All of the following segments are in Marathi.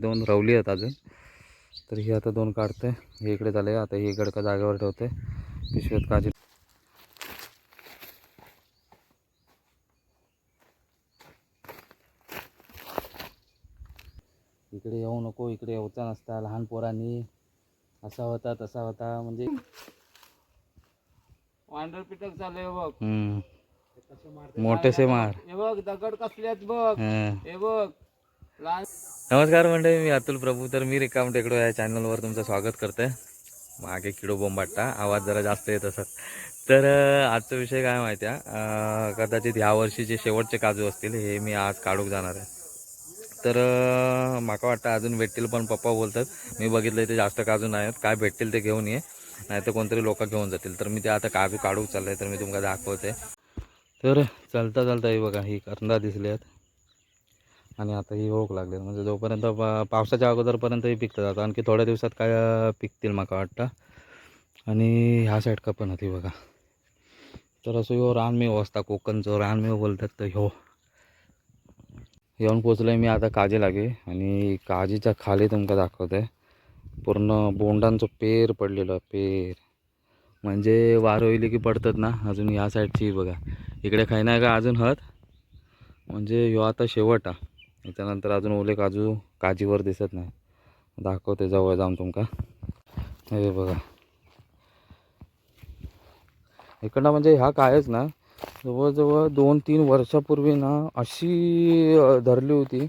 2 रवली आहेत अजून, तर ही आता 2 काढते. हे इकडे झाले. आता ही गडका जागेवर ठेवते, पिशवीत काजी. इकडे येऊ नको, इकडे यायचा नसता. लहान पोरांनी असा होता तसा होता, म्हणजे वांडर पिटक चालू बघ. मोठेसे मार. हे बघ दगड कसल्यात बघ. हे बघ लहान. नमस्कार मंडळी, मी अतुल प्रभू. तर मी रिकाम टेकडो या चॅनलवर तुमचं स्वागत करते. मागे किडो बोंबाटा आवाज जरा जास्त येत असत. तर आजचा विषय काय माहिती आहे, कदाचित ह्या वर्षीचे शेवटचे काजू असतील हे मी आज काढूक जाणार आहे. तर माका वाटतं अजून भेटतील, पण पप्पा बोलतात मी बघितलं ते जास्त काजू नाही आहेत, काय भेटतील ते घेऊन ये, नाही तर कोणतरी लोक घेऊन जातील. तर मी ते आता काजू काढूक चाललं आहे, तर मी तुम्हाला दाखवते. तर चालता चालता ही बघा, ही करंदा दिसली आहेत आणि आता ही होक लागले. म्हणजे जोपर्यंत पावसाच्या अगोदरपर्यंत ही पिकतं जातं, आणखी थोड्या दिवसात काय पिकतील माका वाटतं. आणि ह्या साईड का पण होती बघा. तर असं ह्यो रानमेव असता, कोकणचं रानमेव बोलतात. तर ह्यो येऊन पोचलो आहे मी आता काजी लागे. आणि काजीच्या खाली तुमका दाखवते पूर्ण बोंडांचं पेर पडलेलं. पेर म्हणजे वार होईल की पडतात ना. अजून ह्या साईडची बघा, इकडे काही नाही का अजून हत. म्हणजे ह्यो आता शेवट आहे. त्याच्यानंतर अजून ओले काजू काजीवर दिसत नाही. दाखवते जवळ जाऊन तुमका. हे बघा इकडनं, म्हणजे ह्या कायच ना जवळजवळ 2-3 वर्षापूर्वी ना अशी धरली होती.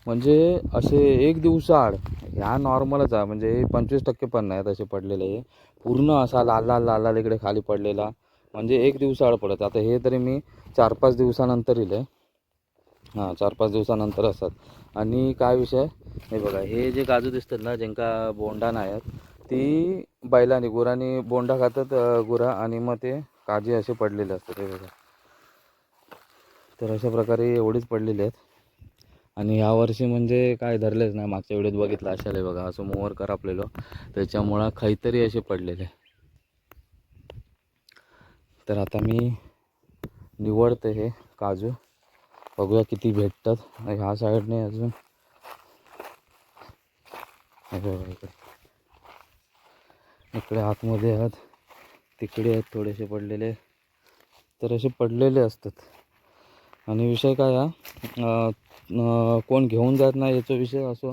म्हणजे असे एक दिवसाआड ह्या नॉर्मलच आहे. म्हणजे 25% पण नाही तसे पडलेले. पूर्ण असा लाल लाल लाल लाल इकडे खाली पडलेला. म्हणजे एक दिवसाआड पडत. आता हे तरी मी 4-5 दिवसानंतर इले. हां 4-5 दिवसानंतर असतात. आणि काय विषय, हे बघा हे जे काजू दिसतात ना ज्यांका बोंडा नाही आहेत, ती बैलांनी गुरांनी बोंडा खातात गुरा, आणि मग ते काजी असे पडलेले असतात. हे बघा, तर अशा प्रकारे एवढीच पडलेली आहेत. आणि यावर्षी म्हणजे काय धरलेच नाही. मागच्या व्हिडिओत बघितलं अशाले बघा, असं मोवर करापलेलं, त्याच्यामुळं काहीतरी असे पडलेले. तर आता मी निवडते हे काजू, बघूया किती भेटतात. ह्या साईडने अजून इकडे आतमध्ये आहेत, तिकडे आहेत थोडेसे पडलेले. तर असे पडलेले असतात. आणि विषय काय कोण घेऊन जात नाही याचा विषय असो.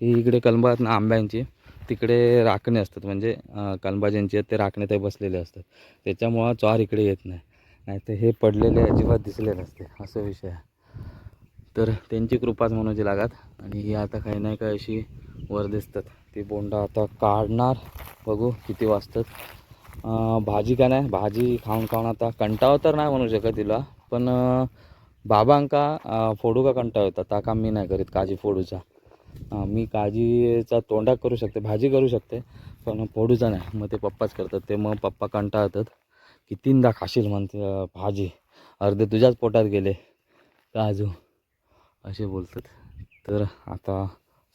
ही इकडे कलमं आहेत ना आंब्यांची, तिकडे राखणे असतात. म्हणजे कलमं ज्यांची आहेत ते राखणे ते बसलेले असतात, त्याच्यामुळं चॉर इकडे येत नाही. नाही तर हे पडलेले अजिबात दिसले नसते, असं विषय आहे. तर त्यांची कृपाच म्हणायची लागत. आणि ही आता काही नाही काय अशी वर दिसतात. ती बोंडा आता काढणार, बघू किती वाजतात. भाजी काय नाही, भाजी खाऊन खाऊन आता कंटाळा तर नाही म्हणू शकत तिला, पण बाबांका फोडू का कंटाळा होता, त्या काम मी नाही करीत काजी फोडूचा. मी काजीचा तोंडा करू शकते, भाजी करू शकते, पण फोडूचा नाही. मग ते पप्पाच करतात. ते मग पप्पा कंटाळतात. कितींदा खाशील म्हणते भाजी, अर्धे तुझ्याच पोटात गेले काजू, असे बोलतात. तर आता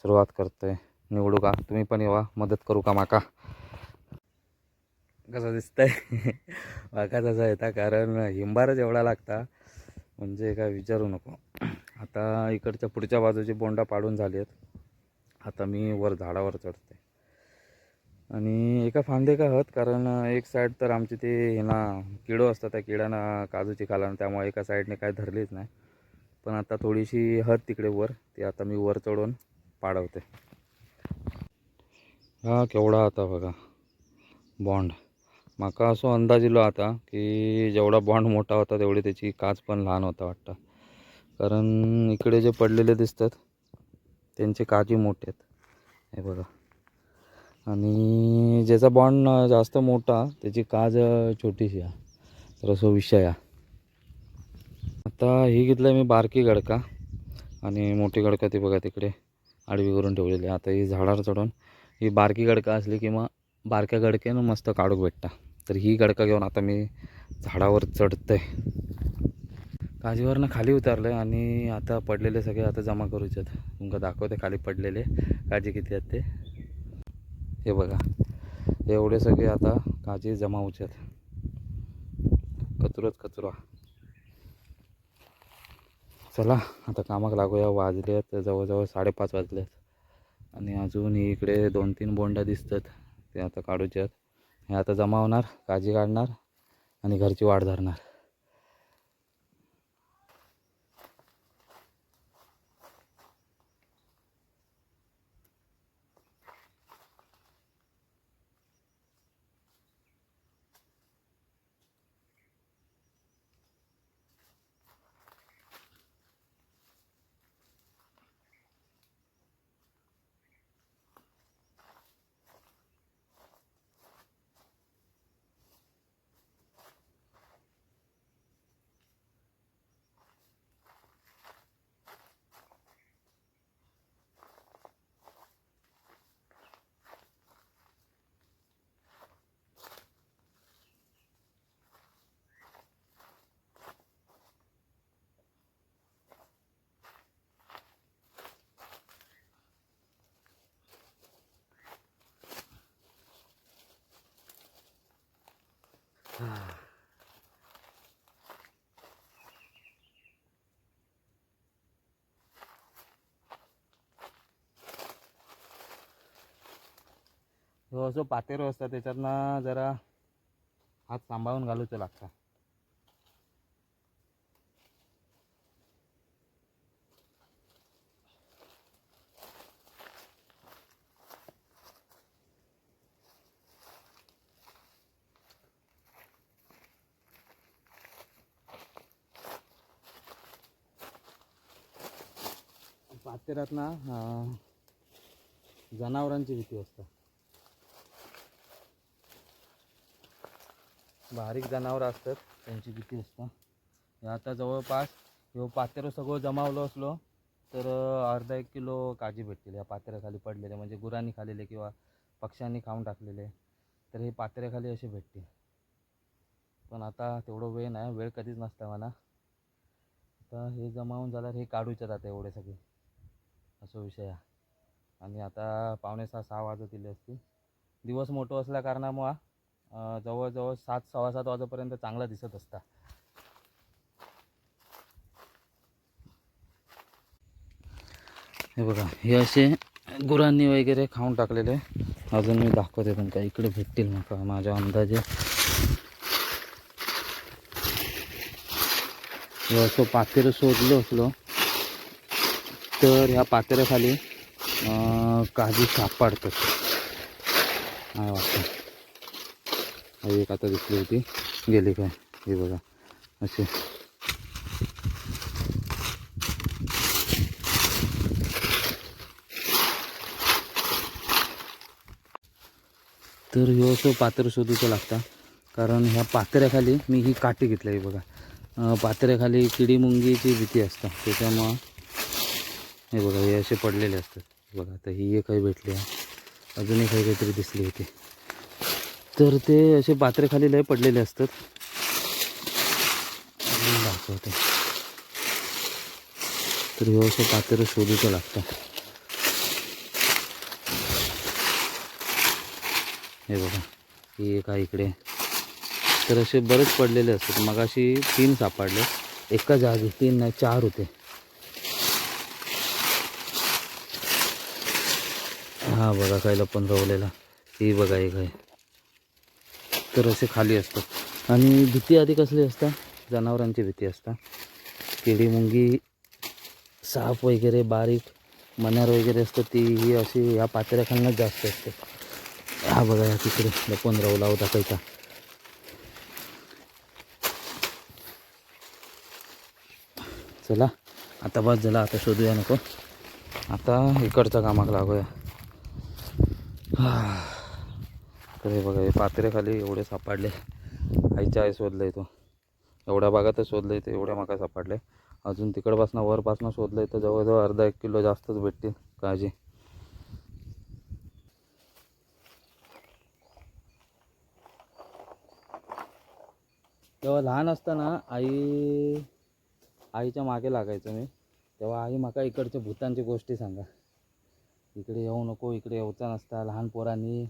सुरुवात करते. निवडू का, तुम्ही पण येवा, मदत करू का माका. कसं दिसतंय माका तसा येता, कारण हिंबारच एवढा लागता म्हणजे काय विचारू नको. आता इकडच्या पुढच्या बाजूची बोंडा पाडून झाली आहेत. आता मी वर झाडावर चढते. आणि एका फांदे का आहात, कारण एक साईड तर आमची ते हे ना किडो असतात, त्या किड्यानं काजूची खाला, त्यामुळे एका साईडने काय धरलीच नाही. पण आता थोडीशी हत तिकडे वर, ती आता मी वर चढून पाडवते. हा केवढा आता बघा बॉन्ड. माका असं अंदाज इलो आता की जेवढा बॉन्ड मोठा होता तेवढी त्याची काच पण लहान होता वाटतं. कारण इकडे जे पडलेले दिसतात त्यांचे काजी मोठे आहेत, हे बघा. आणि ज्याचा बॉन्ड जास्त मोठा त्याची काज छोटीशी आहे. तर असं विषय आहे. आता ही घेतलं मी बारकी गडका, आणि मोठी गडका ती बघा तिकडे आडवी करून ठेवलेली. आता ही झाडावर चढून ही बारकी गडका असली की मग बारक्या गडक्यानं मस्त काढूक भेटता. तर ही गडका घेऊन आता मी झाडावर चढतंय. काजीवरनं खाली उतरलं आहे आणि आता पडलेले सगळे आता जमा करूचे आहेत. तुमका दाखवते खाली पडलेले काजी किती आहेत ते. हे बघा, एवढे सगळे आता काजी जमा होचे आहेत. कचरोच कचरा. चला आता कामाक लागूया. वाजले आहेत जवळजवळ 5:30 वाजले आहेत. आणि अजून इकडे 2-3 बोंडा दिसतात ते आता काढूचे आहेत. हे आता जमा होणार, काजी काढणार आणि घरची वाट धरणार. जो पातेरो असता त्याच्यातनं जरा हात सांभाळून घालूचं लागतं. पातेरात ना जनावरांची भीती असते. बारीक जनावरं असतात त्यांची भीती असते. हे आता जवळपास ह्यो पातेरो सगळं जमावलं असलो तर अर्धा 1 किलो काजी भेटतील या पातेऱ्याखाली पडलेले, म्हणजे गुरांनी खाल्लेले किंवा पक्ष्यांनी खाऊन टाकलेले, तर हे पातेऱ्याखाली असे भेटतील. पण आता तेवढं वेळ नाही, वेळ कधीच नसता मला. आता हे जमावून झाल्यावर हे काढूचे आता एवढे सगळे, असं विषय आहे. आणि आता 5:45-6 वाजत दिले असतील. दिवस मोठं असल्या कारणामुळं जवळजवळ 7, 7:15 वाजेपर्यंत चांगला दिसत असता. हे बघा, हे असे गुरांनी वगैरे खाऊन टाकलेले. अजून मी दाखवते तुमका, इकडे भेटतील नका माझ्या अंदाजे. हे असं पातेरं शोधलं असलो तर ह्या पातेऱ्याखाली काजी सापडतात. काय वाटतं एक आता दिसली होती, गेली काय. हे बघा असे. तर ह्यो असं पात्र शोधूचं लागतं, कारण ह्या पातेऱ्याखाली मी ही काठी घेतली आहे बघा. पातेऱ्याखाली किडी मुंगीची भीती असतं, त्याच्यामुळं हे बघा हे असे पडलेले असतात. बघा आता ही एक काही भेटली आहे, अजून एक काहीतरी दिसली होती. तर ते असे पातेऱ्याखाली लय पडलेले असतात. दाखवते. तर हे असं पातेरं शोधूचं लागतं. हे बघा ही एक आहे इकडे. तर असे बरेच पडलेले असतात. मगाशी 3 सापडले एका जागी, 3 नाही 4 होते. हा बघा काय लपून रवलेला, ही बघा एक आहे. तर असे खाली असतात. आणि भीती आधी कसली असतात, जनावरांची भीती असतात. किडी मुंगी, साप वगैरे, बारीक मण्यार वगैरे असतात, ती ही अशी ह्या पातेऱ्याखालनंच जास्त असते. हा बघा या तिकडे लपून रवला होता कैसा. चला आता बस झाला, आता शोधूया नको, आता इकडच्या कामाक लागूया. तर हे बघा हे पातेऱ्याखाली एवढे सापडले. आईच्या आई शोधलं तो, एवढ्या भागातच शोधलं ते, एवढ्या माका सापडले. अजून तिकडपासनं वरपासनं शोधलं तर जवळजवळ अर्धा 1 किलो जास्तच भेटतील काजी. तेव्हा लहान असताना आईच्या मागे लागायचो मी. तेव्हा आई माका इकडच्या भूतांची गोष्टी सांगा, इकडे येऊ नको, इकडे येऊचा नसता, लहान पोरांनी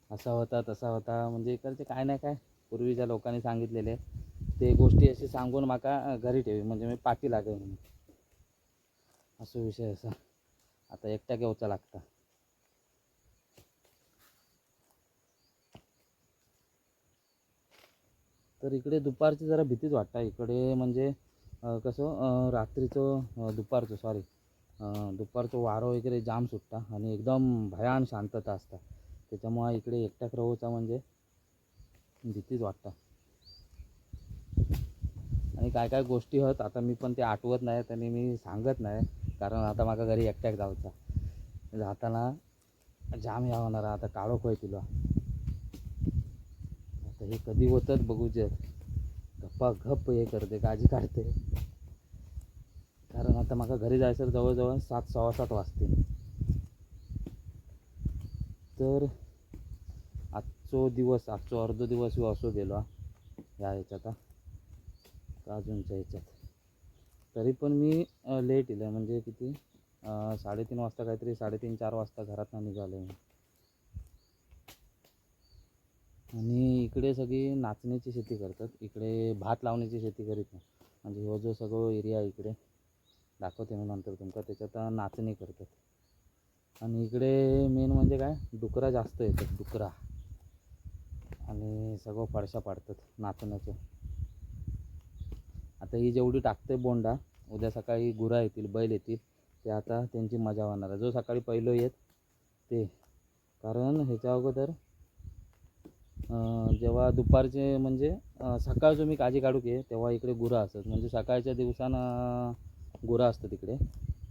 असा होता तसा होता. म्हणजे इकडचे काय नाही काय पूर्वीच्या लोकांनी सांगितलेले ते गोष्टी अशी सांगून माका घरी ठेवी, म्हणजे मी पाठी लागे म्हणून. असं विषय असा. आता एकट्या घेऊचा लागता. तर इकडे दुपारची जरा भीतीच वाटतं इकडे म्हणजे रात्रीचं दुपारचं सॉरी दुपारचं वारं वगैरे जाम सुटता आणि एकदम भयान शांतता असता त्याच्यामुळे इकडे एकट्याक राहूचा म्हणजे भीतीच वाटतं. आणि काय काय गोष्टी आहेत आता मी पण ते आठवत नाही आणि मी सांगत नाही कारण आता माझ्या घरी एकट्याक जाऊचा जाताना जाम या होणार आता काळोख होय तुला आता हे कधी होतं बघूचे गप्पा गप्प हे करते काळजी काढते कारण आता माझ्या घरी जायचं जवळजवळ 7 7:15 वाजतील. तर आजचो अर्धो दिवस असो गेलो ह्या ह्याच्यात अजूनच्या ह्याच्यात तरी पण मी लेट येईल म्हणजे किती 3:30 वाजता काहीतरी 3:30 4 वाजता घरातून निघालो मी. आणि इकडे सगळी नाचण्याची शेती करतात इकडे भात लावण्याची शेती करीत नाही म्हणजे हो जो सगळं एरिया इकडे दाखवते मी नंतर तुमका त्याच्यात नाचणी करतात. आणि इकडे मेन म्हणजे काय डुकरा जास्त येतात डुकरा आणि सगळं फडशा पाडतात नाचण्याचं. आता ही जेवढी टाकते बोंडा उद्या सकाळी गुरा येतील बैल येतील ते आता त्यांची मजा होणार आहे जो सकाळी पहिलं येत ते कारण ह्याच्या अगोदर जेव्हा दुपारचे म्हणजे सकाळचं मी काजी काढू की तेव्हा इकडे गुरं असतात म्हणजे सकाळच्या दिवसानं गुरं असतात इकडे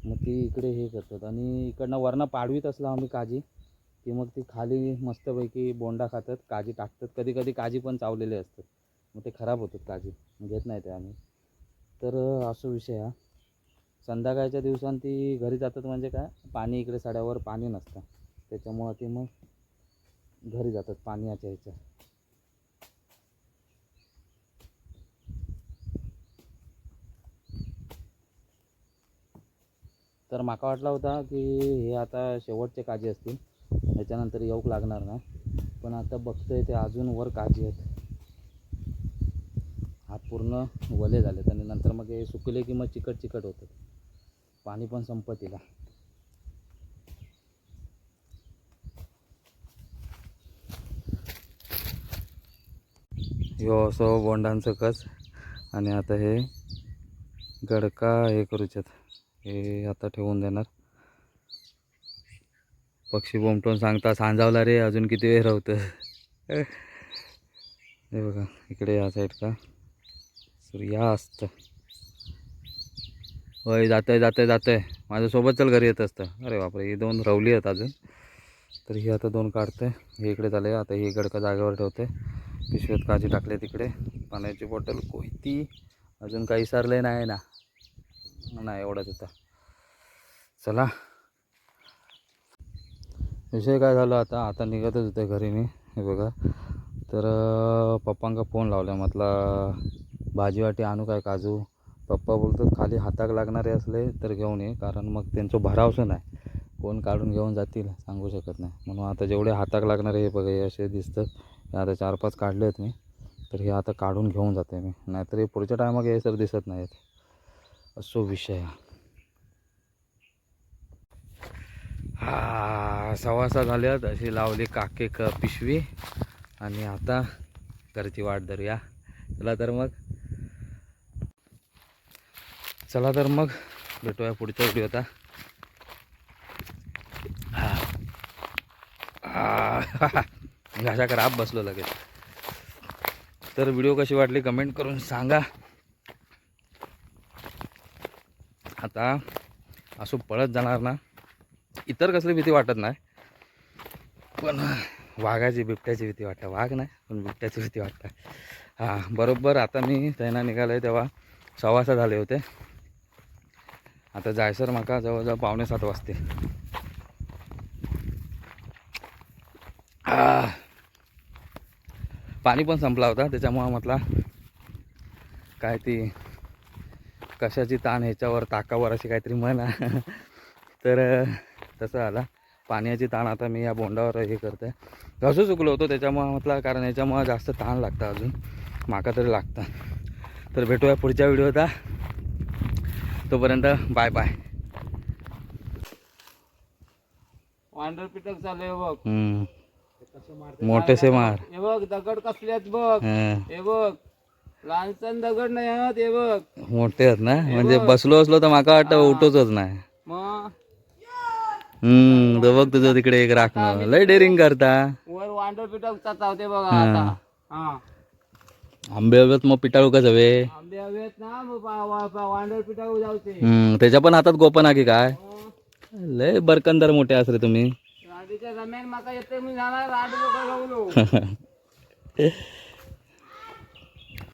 मग ती इकडे हे करतात आणि इकडनं वरनं पाडवीत असला आम्ही काजी की मग ती खाली मस्तपैकी बोंडा खातात काजी टाकतात कधी कधी काजी पण चावलेले असतात मग ते खराब होतात काजी घेत नाही ते आम्ही. तर असं विषय हा संध्याकाळच्या दिवसांत ती घरी जातात म्हणजे काय पाणी इकडे सड्यावर पाणी नसतं त्याच्यामुळं ती मग घरी जातात पाण्याच्या ह्याच्या. तर माका वाटला होता की हे आता शेवटचे काजी असतील त्याच्यानंतर येऊक लागणार नाही पण आता बघतोय ते अजून वर काजी आहेत हात पूर्ण वले झालेत आणि नंतर मग हे सुकले की मग चिकट चिकट होतात पाणी पण संपत येईल. ह्यो असं बोंडांचं कच आणि आता हे गडका हे करूच्यात हे आता ठेवून देणार. पक्षी बोंबटून सांगता सांजावला रे अजून किती वेळ राहतं. हे बघा इकडे या साईड का सूर्यास्त होय जातंय जातंय जातंय माझ्यासोबत चल घरी येत असतं. अरे बापरे ही 2 रवली आहेत अजून तर ही आता 2 काढते हे इकडे झाले आता ही गडका जागेवर ठेवते पिशवीत काजी टाकले तिकडे पाण्याची बॉटल कोयती अजून काही सरले नाही ना नाही एवढंच होता. चला विषय काय झाला आता निघतच होते घरी मी हे बघा तर पप्पांका फोन लावला म्हटला भाजीवाटी आणू काय काजू पप्पा बोलतात खाली हाताक लागणारे असले तर घेऊन ये कारण मग त्यांचं भरावसं नाही कोण काढून घेऊन जातील सांगू शकत नाही म्हणून आता जेवढे हाताक लागणारे हे बघा हे असे दिसतात आता 4-5 काढले आहेत मी तर हे आता काढून घेऊन जाते मी नाहीतर पुढच्या टायमाक हे सर दिसत नाहीत असो विषय. हा 6:15 झाल्यात अशी लावली काकेक पिशवी आणि आता घरची वाट धरूया. चला तर मग भेटूया पुढच्या व्हिडिओ आता. घाशा खराब बसलो लगेच. तर व्हिडिओ कशी वाटली कमेंट करून सांगा. आता असं पळत जाणार ना इतर कसली भीती वाटत नाही पण वाघाची बिबट्याची भीती वाटतं वाघ नाही पण बिबट्याची भीती वाटतं. हां बरोबर आता मी तैना निघालो आहे तेव्हा 6:15 झाले होते आता जायसर माका जवळजवळ 6:45 वाजते. पाणी पण संपला होता त्याच्यामुळं म्हटला काय ती कशाची ताण ह्याच्यावर ताकावर अशी काहीतरी म्हण तर तसं आला पाण्याची ताण आता मी या बोंडावर हे करते घसू चुकलो होतो त्याच्यामुळं म्हटलं कारण याच्यामुळं जास्त ताण लागतं अजून माका तरी लागतं. तर भेटूया पुढच्या व्हिडिओत तोपर्यंत बाय बाय. वांडर पिटक चालू आहे बघ मोठेसे मार हे बघ दगड कसले आहेत बघ हे बघ लहानसन दगड नाही हा ते बघ. मोठे आहेत ना, म्हणजे बसलो असलो तर माका वाटतं उठोच नाही. मग तो बघ तुझं तिकडे एक राखणं लय डेअरिंग करता. वर वांडर पिटाक चावते बघा आता. हा आंबे हवेत मग पिटाळू कसं हवे. आंबे हवेत ना मग वांडर पिटाक जावते. त्याच्या पण हातात गोपन आहे की काय. लय बरकंदर मोठे असं रे तुम्ही. राडीच्या जमेन माका येते मी जाणार राड लोक लावलो.